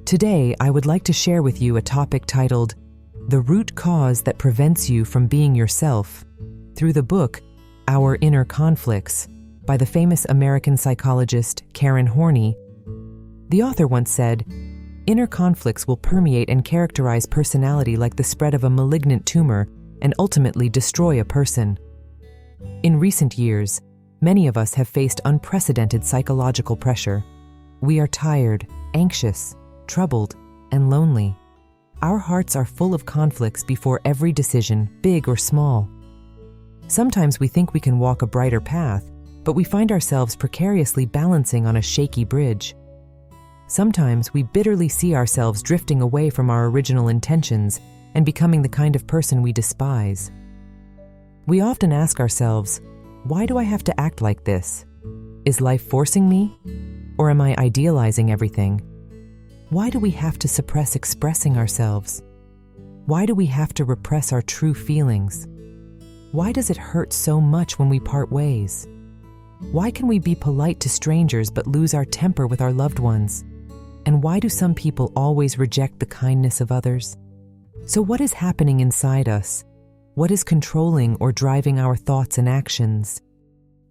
Today, I would like to share with you a topic titled, The Root Cause That Prevents You from Being Yourself, through the book, Our Inner Conflicts, by the famous American psychologist Karen Horney. The author once said, "Inner conflicts will permeate and characterize personality like the spread of a malignant tumor and ultimately destroy a person." In recent years, many of us have faced unprecedented psychological pressure. We are tired, anxious, troubled, and lonely. Our hearts are full of conflicts before every decision, big or small. Sometimes we think we can walk a brighter path, but we find ourselves precariously balancing on a shaky bridge. Sometimes we bitterly see ourselves drifting away from our original intentions and becoming the kind of person we despise. We often ask ourselves, why do I have to act like this? Is life forcing me? Or am I idealizing everything? Why do we have to suppress expressing ourselves? Why do we have to repress our true feelings? Why does it hurt so much when we part ways? Why can we be polite to strangers but lose our temper with our loved ones? And why do some people always reject the kindness of others? So what is happening inside us? What is controlling or driving our thoughts and actions?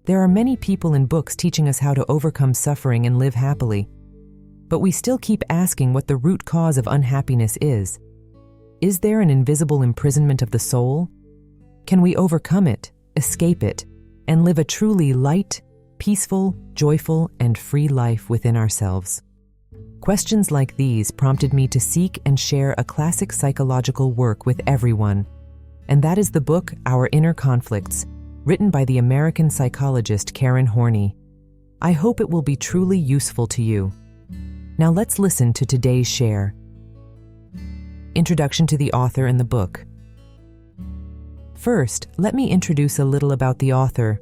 There are many people and books teaching us how to overcome suffering and live happily. But we still keep asking what the root cause of unhappiness is. Is there an invisible imprisonment of the soul? Can we overcome it, escape it, and live a truly light, peaceful, joyful, and free life within ourselves? Questions like these prompted me to seek and share a classic psychological work with everyone, and that is the book Our Inner Conflicts, written by the American psychologist Karen Horney. I hope it will be truly useful to you. Now let's listen to today's share. Introduction to the author and the book. First, let me introduce a little about the author.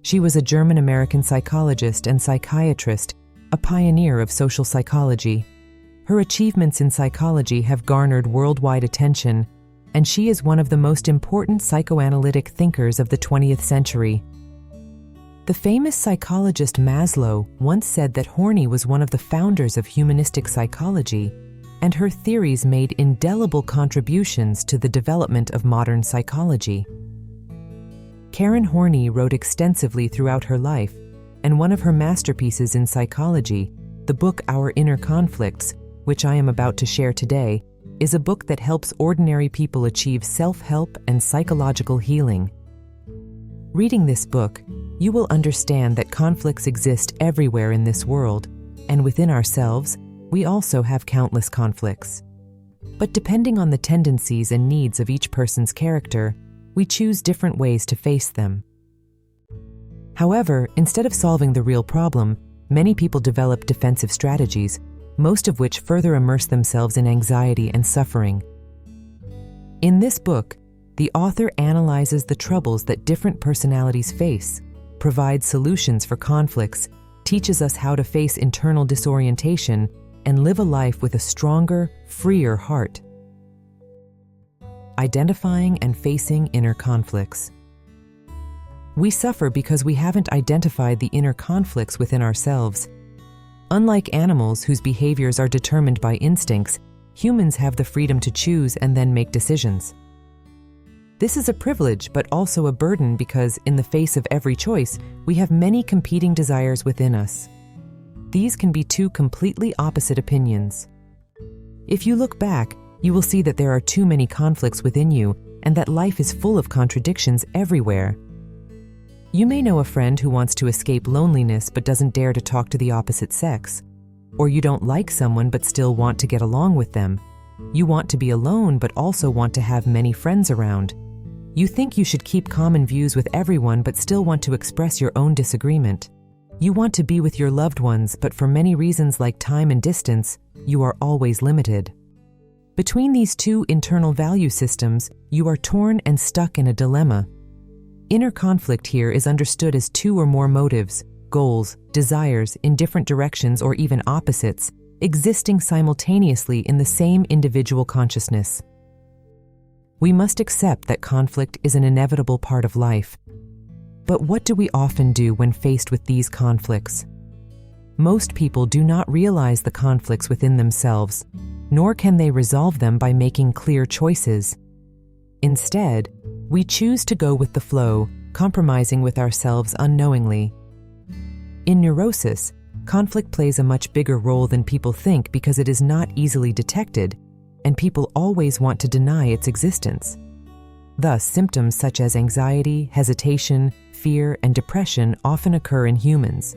She was a German-American psychologist and psychiatrist, a pioneer of social psychology. Her achievements in psychology have garnered worldwide attention, and she is one of the most important psychoanalytic thinkers of the 20th century. The famous psychologist Maslow once said that Horney was one of the founders of humanistic psychology, and her theories made indelible contributions to the development of modern psychology. Karen Horney wrote extensively throughout her life, and one of her masterpieces in psychology, the book Our Inner Conflicts, which I am about to share today, is a book that helps ordinary people achieve self-help and psychological healing. Reading this book, you will understand that conflicts exist everywhere in this world, and within ourselves, we also have countless conflicts. But depending on the tendencies and needs of each person's character, we choose different ways to face them. However, instead of solving the real problem, many people develop defensive strategies, most of which further immerse themselves in anxiety and suffering. In this book, the author analyzes the troubles that different personalities face, provides solutions for conflicts, teaches us how to face internal disorientation, and live a life with a stronger, freer heart. Identifying and facing inner conflicts. We suffer because we haven't identified the inner conflicts within ourselves. Unlike animals whose behaviors are determined by instincts, humans have the freedom to choose and then make decisions. This is a privilege, but also a burden because, in the face of every choice, we have many competing desires within us. These can be two completely opposite opinions. If you look back, you will see that there are too many conflicts within you and that life is full of contradictions everywhere. You may know a friend who wants to escape loneliness but doesn't dare to talk to the opposite sex. Or you don't like someone but still want to get along with them. You want to be alone but also want to have many friends around. You think you should keep common views with everyone but still want to express your own disagreement. You want to be with your loved ones, but for many reasons like time and distance, you are always limited. Between these two internal value systems, you are torn and stuck in a dilemma. Inner conflict here is understood as two or more motives, goals, desires in different directions or even opposites, existing simultaneously in the same individual consciousness. We must accept that conflict is an inevitable part of life. But what do we often do when faced with these conflicts? Most people do not realize the conflicts within themselves, nor can they resolve them by making clear choices. Instead, we choose to go with the flow, compromising with ourselves unknowingly. In neurosis, conflict plays a much bigger role than people think because it is not easily detected, and people always want to deny its existence. Thus, symptoms such as anxiety, hesitation, fear, and depression often occur in humans.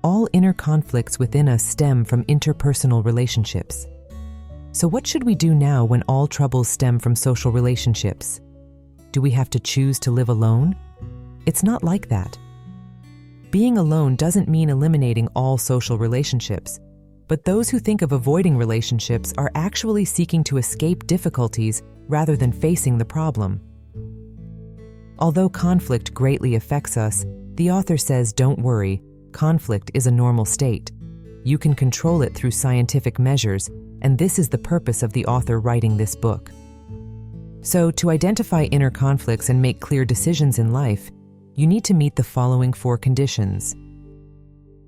All inner conflicts within us stem from interpersonal relationships. So what should we do now when all troubles stem from social relationships? Do we have to choose to live alone? It's not like that. Being alone doesn't mean eliminating all social relationships, but those who think of avoiding relationships are actually seeking to escape difficulties rather than facing the problem. Although conflict greatly affects us, the author says don't worry, conflict is a normal state. You can control it through scientific measures, and this is the purpose of the author writing this book. So, to identify inner conflicts and make clear decisions in life, you need to meet the following 4 conditions.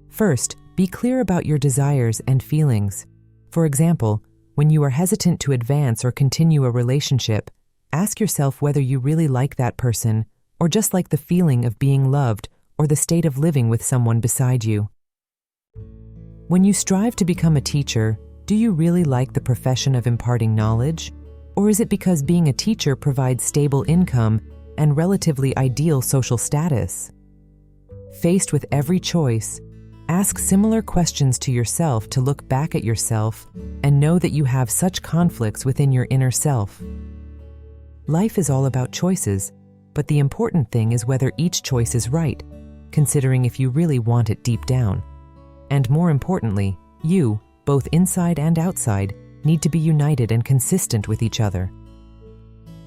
First, be clear about your desires and feelings. For example, when you are hesitant to advance or continue a relationship, ask yourself whether you really like that person or just like the feeling of being loved or the state of living with someone beside you. When you strive to become a teacher, do you really like the profession of imparting knowledge? Or is it because being a teacher provides stable income and relatively ideal social status? Faced with every choice, ask similar questions to yourself to look back at yourself and know that you have such conflicts within your inner self. Life is all about choices, but the important thing is whether each choice is right, considering if you really want it deep down. And more importantly, you, both inside and outside, need to be united and consistent with each other.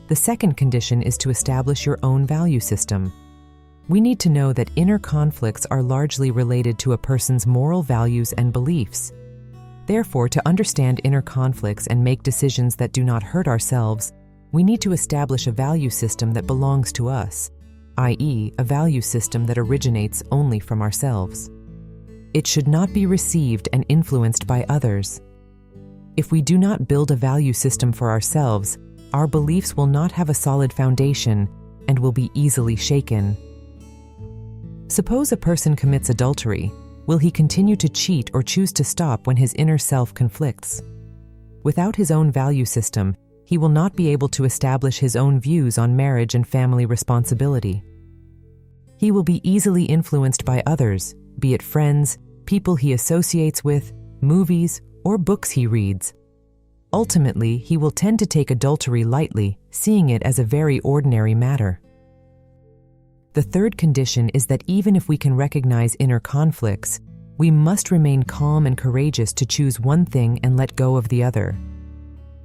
The second condition is to establish your own value system. We need to know that inner conflicts are largely related to a person's moral values and beliefs. Therefore, to understand inner conflicts and make decisions that do not hurt ourselves, we need to establish a value system that belongs to us, i.e., a value system that originates only from ourselves. It should not be received and influenced by others. If we do not build a value system for ourselves, our beliefs will not have a solid foundation and will be easily shaken. Suppose a person commits adultery. Will he continue to cheat or choose to stop when his inner self conflicts? Without his own value system, he will not be able to establish his own views on marriage and family responsibility. He will be easily influenced by others, be it friends, people he associates with, movies, or books he reads. Ultimately, he will tend to take adultery lightly, seeing it as a very ordinary matter. The third condition is that even if we can recognize inner conflicts, we must remain calm and courageous to choose one thing and let go of the other.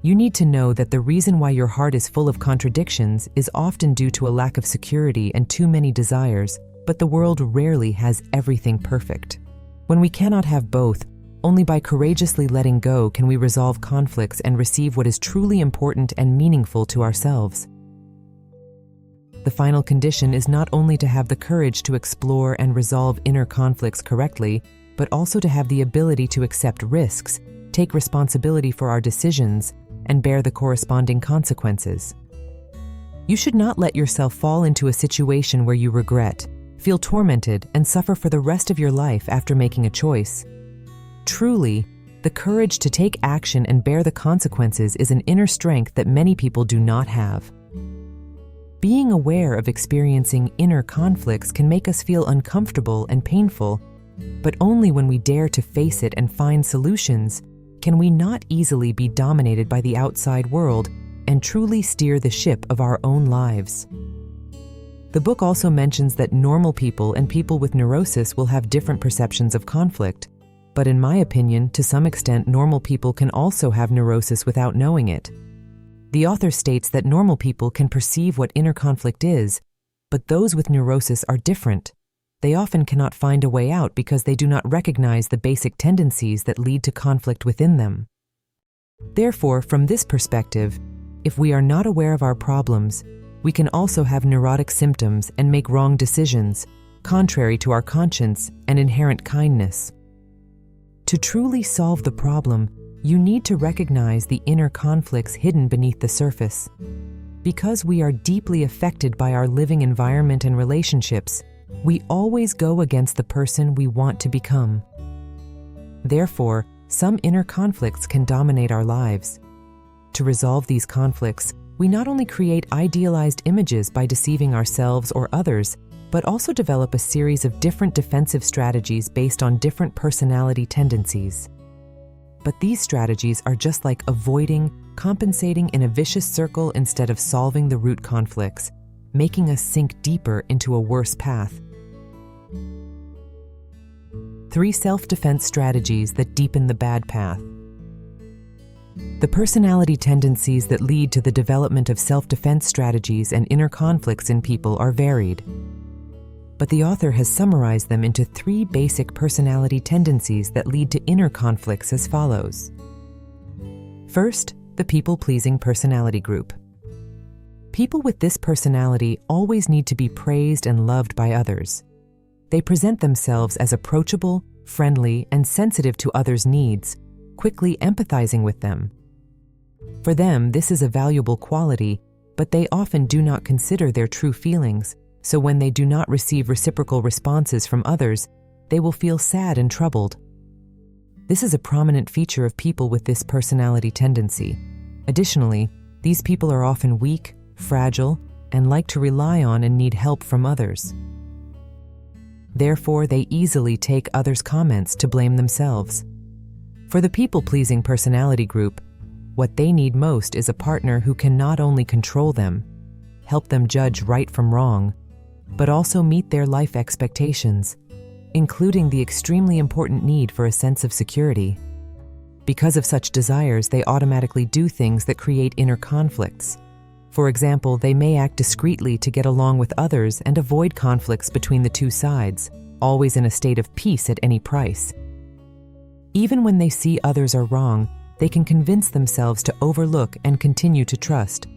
You need to know that the reason why your heart is full of contradictions is often due to a lack of security and too many desires, but the world rarely has everything perfect. When we cannot have both, only by courageously letting go can we resolve conflicts and receive what is truly important and meaningful to ourselves. The final condition is not only to have the courage to explore and resolve inner conflicts correctly, but also to have the ability to accept risks, take responsibility for our decisions, and bear the corresponding consequences. You should not let yourself fall into a situation where you regret, feel tormented, and suffer for the rest of your life after making a choice. Truly, the courage to take action and bear the consequences is an inner strength that many people do not have. Being aware of experiencing inner conflicts can make us feel uncomfortable and painful, but only when we dare to face it and find solutions can we not easily be dominated by the outside world and truly steer the ship of our own lives. The book also mentions that normal people and people with neurosis will have different perceptions of conflict, but in my opinion, to some extent, normal people can also have neurosis without knowing it. The author states that normal people can perceive what inner conflict is, but those with neurosis are different. They often cannot find a way out because they do not recognize the basic tendencies that lead to conflict within them. Therefore, from this perspective, if we are not aware of our problems, we can also have neurotic symptoms and make wrong decisions, contrary to our conscience and inherent kindness. To truly solve the problem, you need to recognize the inner conflicts hidden beneath the surface. Because we are deeply affected by our living environment and relationships, we always go against the person we want to become. Therefore, some inner conflicts can dominate our lives. To resolve these conflicts, we not only create idealized images by deceiving ourselves or others, but also develop a series of different defensive strategies based on different personality tendencies. But these strategies are just like avoiding, compensating in a vicious circle instead of solving the root conflicts, making us sink deeper into a worse path. 3 self-defense strategies that deepen the bad path. The personality tendencies that lead to the development of self-defense strategies and inner conflicts in people are varied. But the author has summarized them into 3 basic personality tendencies that lead to inner conflicts as follows. First, the people-pleasing personality group. People with this personality always need to be praised and loved by others. They present themselves as approachable, friendly, and sensitive to others' needs, quickly empathizing with them. For them, this is a valuable quality, but they often do not consider their true feelings, so when they do not receive reciprocal responses from others, they will feel sad and troubled. This is a prominent feature of people with this personality tendency. Additionally, these people are often weak, fragile, and like to rely on and need help from others. Therefore, they easily take others' comments to blame themselves. For the people-pleasing personality group, what they need most is a partner who can not only control them, help them judge right from wrong, but also meet their life expectations, including the extremely important need for a sense of security. Because of such desires, they automatically do things that create inner conflicts. For example, they may act discreetly to get along with others and avoid conflicts between the two sides, always in a state of peace at any price. Even when they see others are wrong, they can convince themselves to overlook and continue to trust.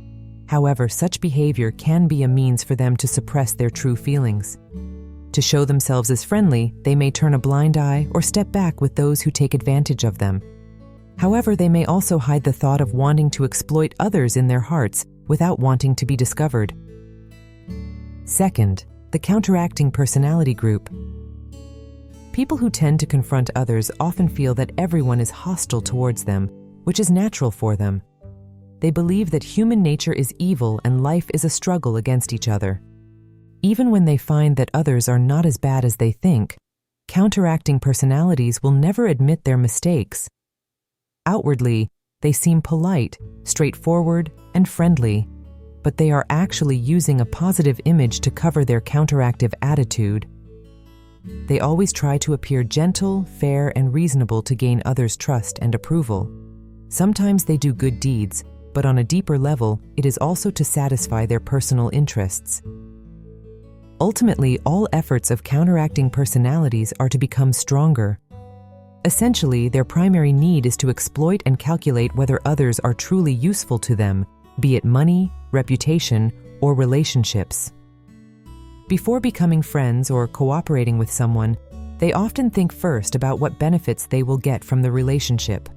However, such behavior can be a means for them to suppress their true feelings. To show themselves as friendly, they may turn a blind eye or step back with those who take advantage of them. However, they may also hide the thought of wanting to exploit others in their hearts without wanting to be discovered. Second, the counteracting personality group. People who tend to confront others often feel that everyone is hostile towards them, which is natural for them. They believe that human nature is evil and life is a struggle against each other. Even when they find that others are not as bad as they think, counteracting personalities will never admit their mistakes. Outwardly, they seem polite, straightforward, and friendly, but they are actually using a positive image to cover their counteractive attitude. They always try to appear gentle, fair, and reasonable to gain others' trust and approval. Sometimes they do good deeds, but on a deeper level, it is also to satisfy their personal interests. Ultimately, all efforts of counteracting personalities are to become stronger. Essentially, their primary need is to exploit and calculate whether others are truly useful to them, be it money, reputation, or relationships. Before becoming friends or cooperating with someone, they often think first about what benefits they will get from the relationship.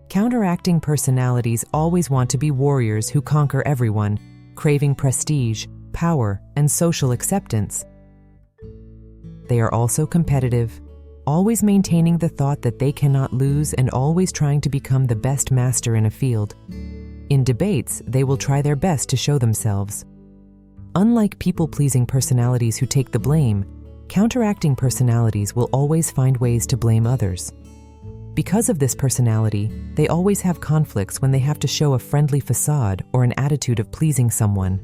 Counteracting personalities always want to be warriors who conquer everyone, craving prestige, power, and social acceptance. They are also competitive, always maintaining the thought that they cannot lose and always trying to become the best master in a field. In debates, they will try their best to show themselves. Unlike people-pleasing personalities who take the blame, counteracting personalities will always find ways to blame others. Because of this personality, they always have conflicts when they have to show a friendly facade or an attitude of pleasing someone.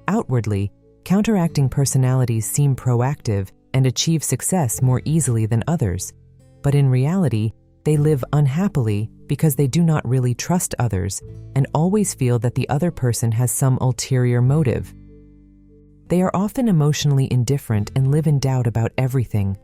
Outwardly, counteracting personalities seem proactive and achieve success more easily than others, but in reality, they live unhappily because they do not really trust others and always feel that the other person has some ulterior motive. They are often emotionally indifferent and live in doubt about everything.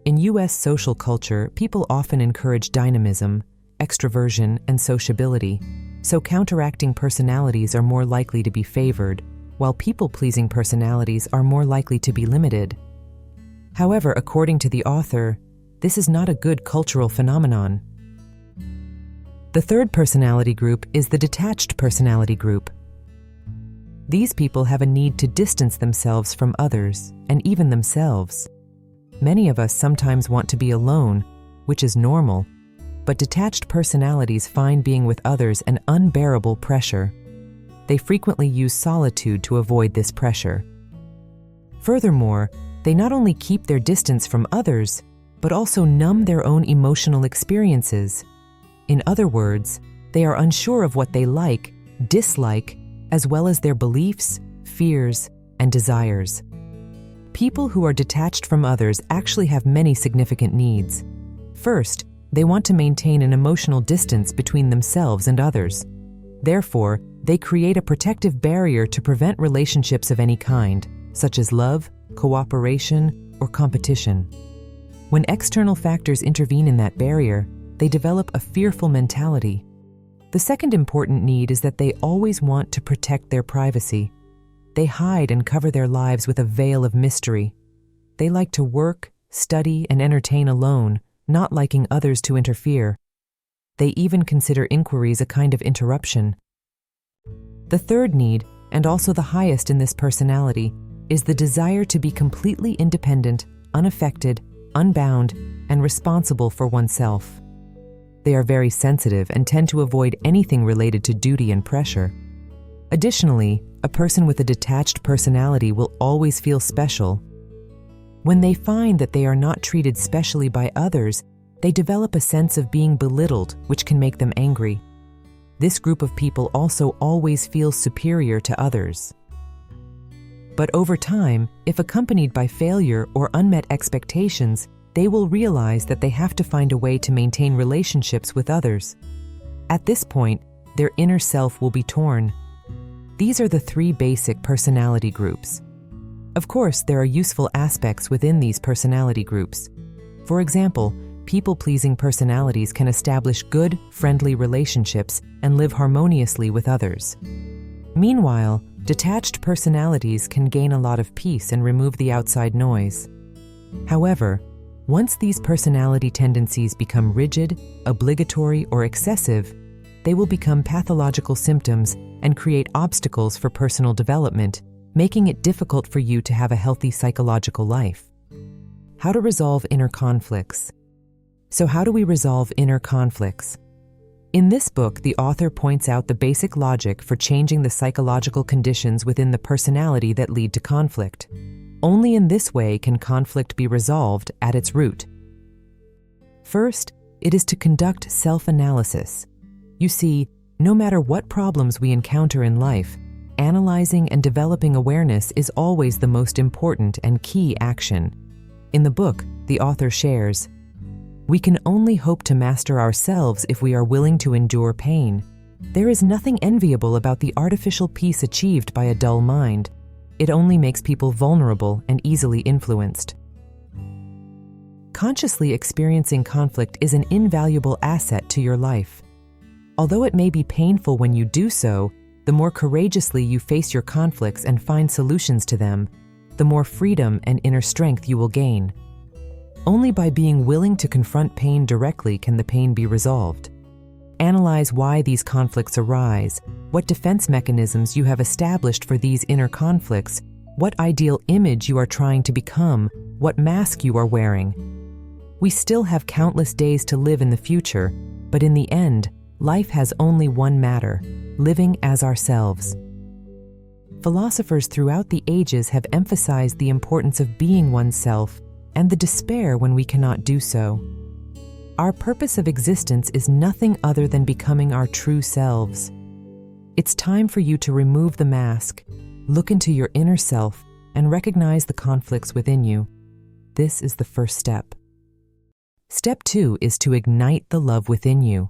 In U.S. social culture, people often encourage dynamism, extroversion, and sociability, so counteracting personalities are more likely to be favored, while people-pleasing personalities are more likely to be limited. However, according to the author, This is not a good cultural phenomenon. The third personality group is the detached personality group. These people have a need to distance themselves from others and even themselves. Many of us sometimes want to be alone, which is normal, but detached personalities find being with others an unbearable pressure. They frequently use solitude to avoid this pressure. Furthermore, they not only keep their distance from others, but also numb their own emotional experiences. In other words, they are unsure of what they like, dislike, as well as their beliefs, fears, and desires. People who are detached from others actually have many significant needs. First, they want to maintain an emotional distance between themselves and others. Therefore, they create a protective barrier to prevent relationships of any kind, such as love, cooperation, or competition. When external factors intervene in that barrier, they develop a fearful mentality. The second important need is that they always want to protect their privacy. They hide and cover their lives with a veil of mystery. They like to work, study, and entertain alone, not liking others to interfere. They even consider inquiries a kind of interruption. The third need, and also the highest in this personality, is the desire to be completely independent, unaffected, unbound, and responsible for oneself. They are very sensitive and tend to avoid anything related to duty and pressure. Additionally, a person with a detached personality will always feel special. When they find that they are not treated specially by others, they develop a sense of being belittled, which can make them angry. This group of people also always feels superior to others. But over time, if accompanied by failure or unmet expectations, they will realize that they have to find a way to maintain relationships with others. At this point, their inner self will be torn. These are the three basic personality groups. Of course, there are useful aspects within these personality groups. For example, people-pleasing personalities can establish good, friendly relationships and live harmoniously with others. Meanwhile, detached personalities can gain a lot of peace and remove the outside noise. However, once these personality tendencies become rigid, obligatory, or excessive, they will become pathological symptoms and create obstacles for personal development, making it difficult for you to have a healthy psychological life. How to resolve inner conflicts. So how do we resolve inner conflicts? In this book, the author points out the basic logic for changing the psychological conditions within the personality that lead to conflict. Only in this way can conflict be resolved at its root. First, it is to conduct self-analysis. You see, no matter what problems we encounter in life, analyzing and developing awareness is always the most important and key action. In the book, the author shares, "We can only hope to master ourselves if we are willing to endure pain. There is nothing enviable about the artificial peace achieved by a dull mind. It only makes people vulnerable and easily influenced." Consciously experiencing conflict is an invaluable asset to your life. Although it may be painful when you do so, the more courageously you face your conflicts and find solutions to them, the more freedom and inner strength you will gain. Only by being willing to confront pain directly can the pain be resolved. Analyze why these conflicts arise, what defense mechanisms you have established for these inner conflicts, what ideal image you are trying to become, what mask you are wearing. We still have countless days to live in the future, but in the end, life has only one matter: living as ourselves. Philosophers throughout the ages have emphasized the importance of being oneself and the despair when we cannot do so. Our purpose of existence is nothing other than becoming our true selves. It's time for you to remove the mask, look into your inner self, and recognize the conflicts within you. This is the first step. Step 2 is to ignite the love within you.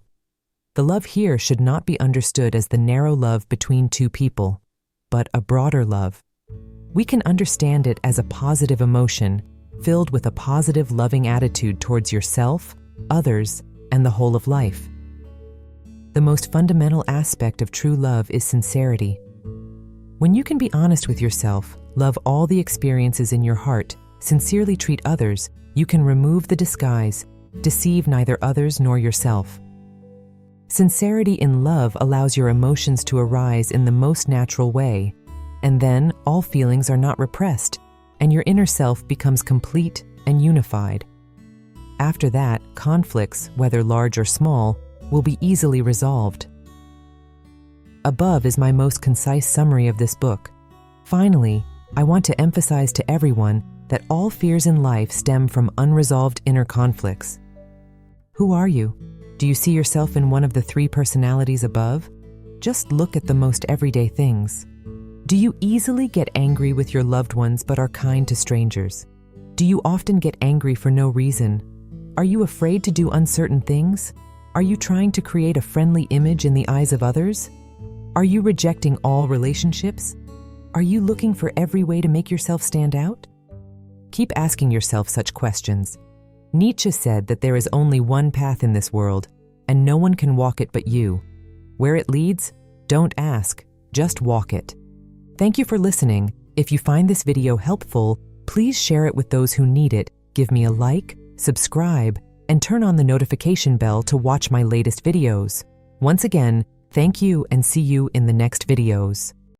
The love here should not be understood as the narrow love between two people, but a broader love. We can understand it as a positive emotion, filled with a positive, loving attitude towards yourself, others, and the whole of life. The most fundamental aspect of true love is sincerity. When you can be honest with yourself, love all the experiences in your heart, sincerely treat others, you can remove the disguise, deceive neither others nor yourself. Sincerity in love allows your emotions to arise in the most natural way, and then all feelings are not repressed, and your inner self becomes complete and unified. After that, conflicts, whether large or small, will be easily resolved. Above is my most concise summary of this book. Finally, I want to emphasize to everyone that all fears in life stem from unresolved inner conflicts. Who are you? Do you see yourself in one of the 3 personalities above? Just look at the most everyday things. Do you easily get angry with your loved ones but are kind to strangers? Do you often get angry for no reason? Are you afraid to do uncertain things? Are you trying to create a friendly image in the eyes of others? Are you rejecting all relationships? Are you looking for every way to make yourself stand out? Keep asking yourself such questions. Nietzsche said that there is only one path in this world, and no one can walk it but you. Where it leads, don't ask, just walk it. Thank you for listening. If you find this video helpful, please share it with those who need it, give me a like, subscribe, and turn on the notification bell to watch my latest videos. Once again, thank you and see you in the next videos.